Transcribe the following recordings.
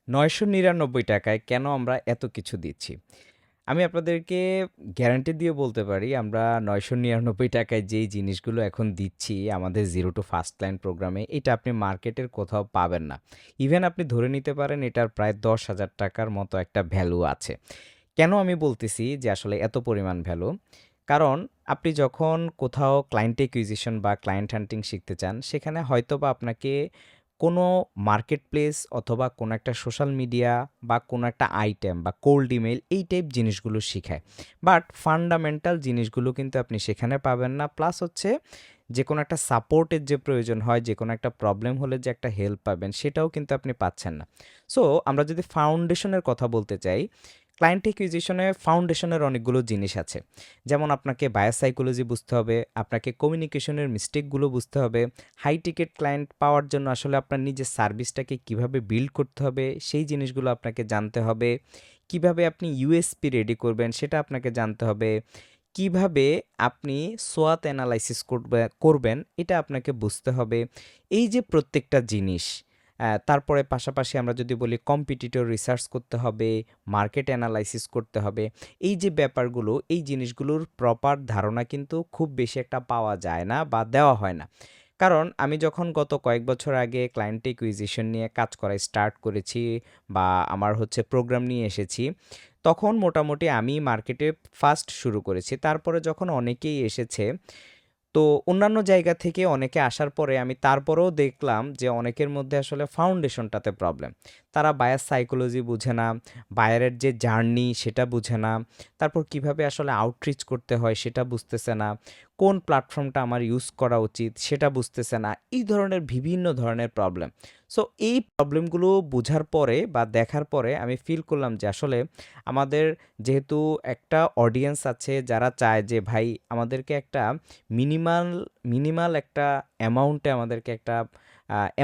৳৯৯৯ কেন আমরা এত কিছু দিচ্ছি? আমি আপনাদেরকে গ্যারান্টি দিয়ে বলতে পারি আমরা ৳৯৯৯ যেই জিনিসগুলো এখন দিচ্ছি আমাদের জিরো টু ফার্স্ট লাইন প্রোগ্রামে, এটা আপনি মার্কেটের কোথাও পাবেন না। ইভেন আপনি ধরে নিতে পারেন এটার প্রায় ৳১০,০০০ মতো একটা ভ্যালু আছে। কেন আমি বলতেছি যে আসলে এত পরিমাণ ভ্যালু? কারণ আপনি যখন কোথাও ক্লায়েন্ট অ্যাকুইজিশন বা ক্লায়েন্ট হান্টিং শিখতে চান, সেখানে হয়তোবা আপনাকে কোনো মার্কেট প্লেস অথবা কোনো একটা সোশ্যাল মিডিয়া বা কোনো একটা আইটেম বা কোল্ড ইমেইল এই টাইপ জিনিসগুলো শিখায়। বাট ফান্ডামেন্টাল জিনিসগুলো কিন্তু আপনি সেখানে পাবেন না। প্লাস হচ্ছে যে কোনো একটা সাপোর্টের যে প্রয়োজন হয়, যে কোনো একটা প্রবলেম হলে যে একটা হেল্প পাবেন, সেটাও কিন্তু আপনি পাচ্ছেন না। সো আমরা যদি ফাউন্ডেশনের কথা বলতে চাই, ক্লায়েন্ট অ্যাকুইজিশনে ফাউন্ডেশনের অনেকগুলো জিনিস আছে। যেমন আপনাকে বায়ার সাইকোলজি বুঝতে হবে, আপনাকে কমিউনিকেশনের মিস্টেকগুলো বুঝতে হবে, হাই টিকেট ক্লায়েন্ট পাওয়ার জন্য আসলে আপনার নিজের সার্ভিসটাকে কিভাবে বিল্ড করতে হবে, সেই জিনিসগুলো আপনাকে জানতে হবে। কিভাবে আপনি ইউএসপি রেডি করবেন, সেটা আপনাকে জানতে হবে। কিভাবে আপনি সোয়াট অ্যানালাইসিস করবেন, এটা আপনাকে বুঝতে হবে। এই যে প্রত্যেকটা জিনিস, তারপরে পাশাপাশি আমরা যদি বলি কম্পিটিটর রিসার্চ করতে হবে, মার্কেট অ্যানালাইসিস করতে হবে। এই যে ব্যাপারগুলো, এই জিনিসগুলোর প্রপার ধারণা কিন্তু খুব বেশি একটা পাওয়া যায় না বা দেওয়া হয় না। কারণ আমি যখন গত কয়েক বছর আগে ক্লায়েন্ট অ্যাকুইজিশন নিয়ে কাজ করা স্টার্ট করেছি বা আমার হচ্ছে প্রোগ্রাম নিয়ে এসেছি, তখন মোটামুটি আমি মার্কেটে ফার্স্ট শুরু করেছি। তারপরে যখন অনেকেই এসেছে, তো অন্যান্য জায়গা থেকে অনেকে আসার পরে আমি তারপরেও দেখলাম যে অনেকের মধ্যে আসলে ফাউন্ডেশনটাতে প্রবলেম। তারা বায়ার সাইকোলজি বুঝে না, বায়ারের যে জার্নি সেটা বুঝে না। তারপর কিভাবে আসলে আউটরিচ করতে হয় সেটা বুঝতেছে না। কোন প্ল্যাটফর্মটা আমার ইউজ করা উচিত সেটা বুঝতেছে না। এই ধরনের বিভিন্ন ধরনের প্রবলেম। সো এই প্রবলেমগুলো বুঝার পরে বা দেখার পরে আমি ফিল করলাম যে আসলে আমাদের যেহেতু একটা অডিয়েন্স আছে যারা চায় যে ভাই আমাদেরকে একটা মিনিমাল মিনিমাল একটা অ্যামাউন্টে আমাদেরকে একটা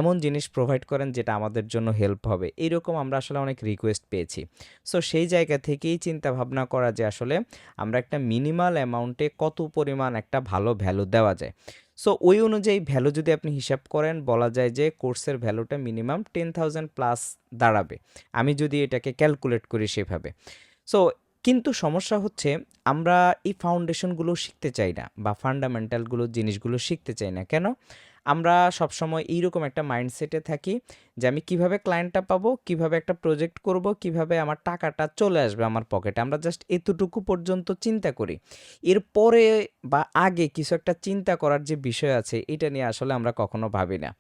এমন জিনিস প্রোভাইড করেন যেটা আমাদের জন্য হেল্প হবে। এইরকম আমরা আসলে অনেক রিকোয়েস্ট পেয়েছি। সো সেই জায়গা থেকেই চিন্তা ভাবনা করা যে আসলে আমরা একটা মিনিমাল অ্যামাউন্টে কত পরিমাণ একটা ভালো ভ্যালু দেওয়া যায়। সো ওই অনুযায়ী ভ্যালু যদি আপনি হিসাব করেন বলা যায় যে কোর্সের ভ্যালুটা মিনিমাম 10,000 প্লাস দাঁড়াবে। আমি যদি এটাকে ক্যালকুলেট করি সেভাবে। সো কিন্তু সমস্যা হচ্ছে আমরা এই ফাউন্ডেশনগুলো শিখতে চাই না বা ফান্ডামেন্টালগুলো জিনিসগুলো শিখতে চাই না। কেন? আমরা সবসময় এইরকম একটা মাইন্ডসেটে থাকি যে আমি কিভাবে ক্লায়েন্টটা পাবো, কিভাবে একটা প্রজেক্ট করব, কিভাবে আমার টাকাটা চলে আসবে আমার পকেটে। আমরা জাস্ট এতটুকু পর্যন্ত চিন্তা করি। এরপরে বা আগে কিছু একটা চিন্তা করার যে বিষয় আছে এটা নিয়ে আসলে আমরা কখনো ভাবি না।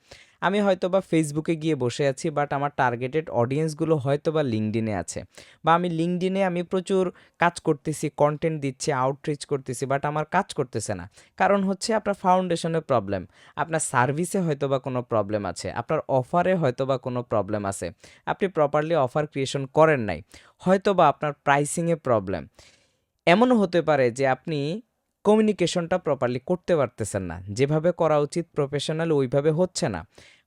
আমি হয়তোবা ফেসবুকে গিয়ে বসে আছি বাট আমার টার্গেটেড অডিয়েন্সগুলো হয়তোবা লিঙ্কডইনে আছে। বা আমি লিঙ্কডইনে আমি প্রচুর কাজ করতেছি, কনটেন্ট দিচ্ছি, আউটরিচ করতেছি বাট আমার কাজ করতেছে না। কারণ হচ্ছে আপনার ফাউন্ডেশনের প্রবলেম, আপনার সার্ভিসে হয়তোবা কোনো প্রবলেম আছে, আপনার অফারে হয়তোবা কোনো প্রবলেম আছে, আপনি প্রপারলি অফার ক্রিয়েশন করেন নাই, হয়তোবা আপনার প্রাইসিংয়ে প্রবলেম। এমনও হতে পারে যে আপনি কমিউনিকেশনটা প্রপারলি করতে পারতেছেন না। যেভাবে করা উচিত প্রফেশনাল ওইভাবে হচ্ছে না।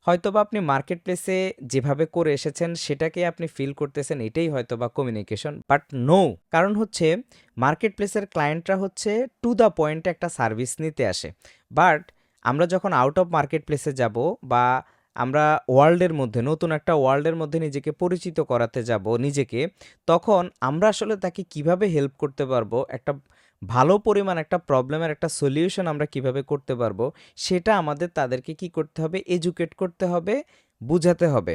হয়তোবা আপনি মার্কেট প্লেসে যেভাবে করে এসেছেন সেটাকে আপনি ফিল করতেছেন এটাই হয়তোবা কমিউনিকেশন। But no! কারণ হচ্ছে মার্কেট প্লেসের ক্লায়েন্টরা হচ্ছে টু দ্য পয়েন্ট একটা সার্ভিস নিতে আসে। বাট আমরা যখন আউট অফ মার্কেট প্লেসে যাবো বা আমরা ওয়ার্ল্ডের মধ্যে নতুন একটা ওয়ার্ল্ডের মধ্যে নিজেকে পরিচিত করাতে যাব নিজেকে, তখন আমরা আসলে তাকে কিভাবে হেল্প করতে পারবো, একটা ভালো পরিমাণ একটা প্রবলেমের একটা সলিউশন আমরা কিভাবে করতে পারবো, সেটা আমাদের তাদেরকে কি করতে হবে? এডুকেট করতে হবে, বুঝাতে হবে।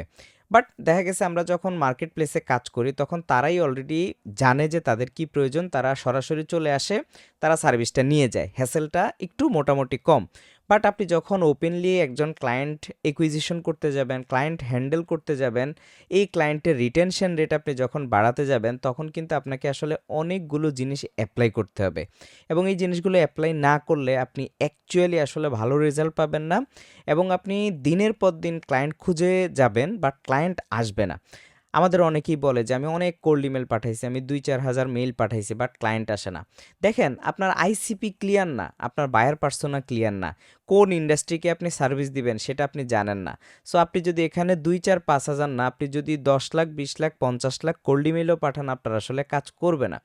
বাট দেখা গেছে আমরা যখন মার্কেট প্লেসে কাজ করি, তখন তারাই অলরেডি জানে যে তাদের কি প্রয়োজন। তারা সরাসরি চলে আসে, তারা সার্ভিসটা নিয়ে যায়। হ্যাসেলটা একটু মোটামুটি কম। বাট আপনি যখন ওপেনলি একজন ক্লায়েন্ট অ্যাকুইজিশন করতে যাবেন, ক্লায়েন্ট হ্যান্ডেল করতে যাবেন, এই ক্লায়েন্টের রিটেনশন রেট আপনি যখন বাড়াতে যাবেন, তখন কিন্তু আপনাকে আসলে অনেকগুলো জিনিস এপ্লাই করতে হবে। এবং এই জিনিসগুলো এপ্লাই না করলে আপনি অ্যাকচুয়ালি আসলে ভালো রেজাল্ট পাবেন না এবং আপনি দিনের পর দিন ক্লায়েন্ট খুঁজে যাবেন বাট ক্লায়েন্ট আসবে না। আমাদের অনেকেই বলে যে আমি অনেক কোল্ড ইমেল পাঠাইছি, আমি ২-৪ হাজার মেইল পাঠাইছি বাট ক্লায়েন্ট আসে না। দেখেন আপনার আইসিপি ক্লিয়ার না, আপনার বায়ার পার্সোনা ক্লিয়ার না। কোন ইন্ডাস্ট্রিকে আপনি সার্ভিস দিবেন সেটা আপনি জানেন না। সো আপনি যদি এখানে ২, ৪, ৫,০০০ না, আপনি যদি ১০ লাখ, ২০ লাখ, ৫০ লাখ কোল্ড ইমেইলও পাঠান, আপনার আসলে কাজ করবে না।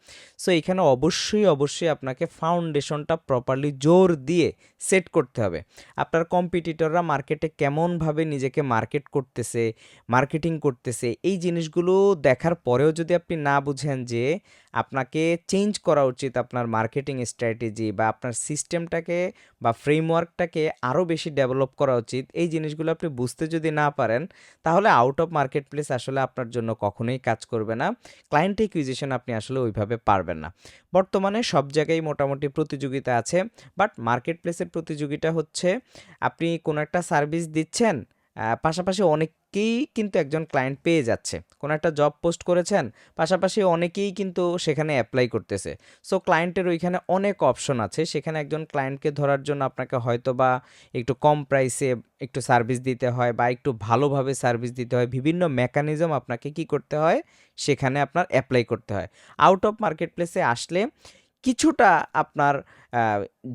সো এখানে অবশ্যই আপনাকে ফাউন্ডেশনটা প্রপারলি জোর দিয়ে সেট করতে হবে। আপনার কম্পিটিটররা মার্কেটে কেমনভাবে নিজেকে মার্কেট করতেছে, মার্কেটিং করতেছে, এই জিনিসগুলো দেখার পরেও যদি আপনি না বুঝেন যে আপনাকে চেঞ্জ করা উচিত আপনার মার্কেটিং স্ট্র্যাটেজি বা আপনার সিস্টেমটাকে বা ফ্রেমওয়ার্কটাকে আরও বেশি ডেভেলপ করা উচিত, এই জিনিসগুলো আপনি বুঝতে যদি না পারেন, তাহলে আউট অফ মার্কেট প্লেস আসলে আপনার জন্য কখনোই কাজ করবে না। ক্লায়েন্ট একুইজিশন আপনি আসলে ওইভাবে পারবেন না। বর্তমানে সব জায়গায় মোটামুটি প্রতিযোগিতা আছে, বাট মার্কেট প্লেসের প্রতিযোগিতা হচ্ছে আপনি কোনো একটা সার্ভিস দিচ্ছেন, পাশাপাশি অনেকেই কিন্তু একজন ক্লায়েন্ট পেয়ে যাচ্ছে। কোনো একটা জব পোস্ট করেছেন, পাশাপাশি অনেকেই কিন্তু সেখানে অ্যাপ্লাই করতেছে। সো ক্লায়েন্টের ওইখানে অনেক অপশন আছে। সেখানে একজন ক্লায়েন্টকে ধরার জন্য আপনাকে হয়তোবা একটু কম প্রাইসে একটু সার্ভিস দিতে হয় বা একটু ভালোভাবে সার্ভিস দিতে হয়। বিভিন্ন মেকানিজম আপনাকে কি করতে হয়? সেখানে আপনার এপ্লাই করতে হয়। আউট অফ মার্কেট প্লেসে আসলে কিছুটা আপনার আ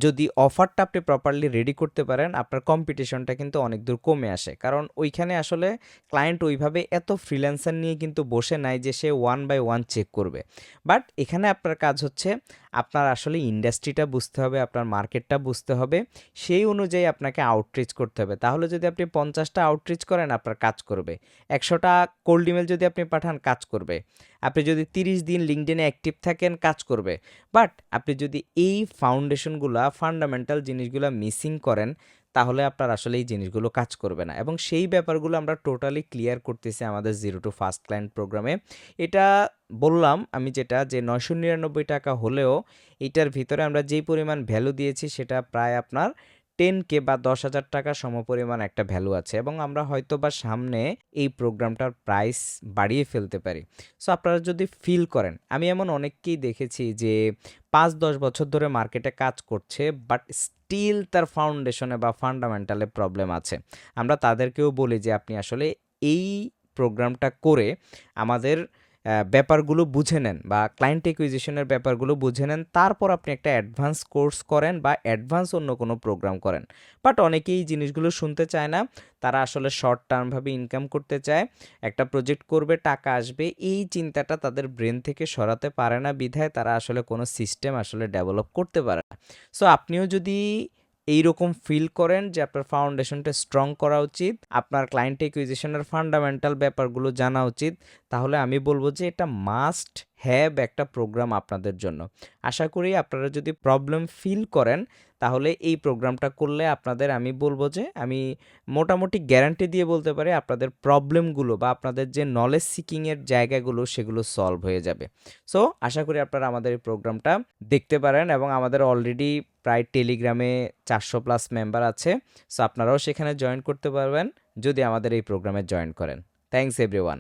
যদি অফারটা আপনি প্রপারলি রেডি করতে পারেন, আপনার কম্পিটিশনটা কিন্তু অনেক দূর কমে আসে। কারণ ওইখানে আসলে ক্লায়েন্ট ওইভাবে এত ফ্রিল্যান্সার নিয়ে কিন্তু বসে নাই যে সে ওয়ান বাই ওয়ান চেক করবে। বাট এখানে আপনার কাজ হচ্ছে আপনার আসলে ইন্ডাস্ট্রিটা বুঝতে হবে, আপনার মার্কেটটা বুঝতে হবে। সেই অনুযায়ী আপনাকে আউটরিচ করতে হবে। তাহলে যদি আপনি ৫০টা আউটরিচ করেন, আপনার কাজ করবে। ১০০টা কোল্ড ইমেইল যদি আপনি পাঠান, কাজ করবে। আপনি যদি ৩০ দিন লিঙ্কডইনে অ্যাক্টিভ থাকেন, কাজ করবে। বাট আপনি যদি এই ফাউন্ডেশনগুলা, ফান্ডামেন্টাল জিনিসগুলা মিসিং করেন, তাহলে আপনার আসলে এই জিনিসগুলো কাজ করবে না। এবং সেই ব্যাপারগুলো আমরা টোটালি ক্লিয়ার করতেছি আমাদের জিরো টু ফার্স্ট ক্লায়েন্ট প্রোগ্রামে। এটা বললাম আমি যেটা, যে ৳৯৯৯ হলেও এইটার ভিতরে আমরা যেই পরিমাণ ভ্যালু দিয়েছি সেটা প্রায় আপনার 10K বা ৳১০,০০০ সমপরিমাণ একটা ভ্যালু আছে, এবং আমরা হয়তোবা সামনে এই প্রোগ্রামটার প্রাইস বাড়িয়ে ফেলতে পারি। সো আপনারা যদি ফিল করেন, আমি এমন অনেককেই দেখেছি যে ৫-১০ বছর ধরে মার্কেটে কাজ করছে, বাট স্টিল তার ফাউন্ডেশনে বা ফান্ডামেন্টালে প্রবলেম আছে। আমরা তাদেরকেও বলি যে আপনি আসলে এই প্রোগ্রামটা করে আমাদের ব্যাপারগুলো বুঝে নেন বা ক্লায়েন্ট অ্যাকুইজিশনের ব্যাপারগুলো বুঝে নেন। তারপর আপনি একটা অ্যাডভান্স কোর্স করেন বা অ্যাডভান্স অন্য কোনো প্রোগ্রাম করেন। বাট অনেকেই এই জিনিসগুলো শুনতে চায় না। তারা আসলে শর্ট টার্মভাবে ইনকাম করতে চায়। একটা প্রজেক্ট করবে, টাকা আসবে, এই চিন্তাটা তাদের ব্রেন থেকে সরাতে পারে না বিধায় তারা আসলে কোনো সিস্টেম আসলে ডেভেলপ করতে পারে না। সো আপনিও যদি এইরকম ফিল করেন যে আপনার ফাউন্ডেশনটা স্ট্রং করা উচিত, আপনার ক্লায়েন্ট অ্যাকুইজিশনের ফান্ডামেন্টাল ব্যাপারগুলো জানা উচিত, তাহলে আমি বলব যে এটা মাস্ট হ্যাভ একটা প্রোগ্রাম আপনাদের জন্য। আশা করি আপনারা যদি প্রবলেম ফিল করেন, তাহলে এই প্রোগ্রামটা করলে আপনাদের, আমি বলব যে আমি মোটামুটি গ্যারান্টি দিয়ে বলতে পারি আপনাদের প্রবলেমগুলো বা আপনাদের যে নলেজ সিকিংয়ের জায়গাগুলো সেগুলো সলভ হয়ে যাবে। সো আশা করি আপনারা আমাদের এই প্রোগ্রামটা দেখতে পারেন, এবং আমাদের অলরেডি প্রায় টেলিগ্রামে 400+ মেম্বার আছে। সো আপনারাও সেখানে জয়েন করতে পারবেন যদি আমাদের এই প্রোগ্রামে জয়েন করেন। Thanks everyone.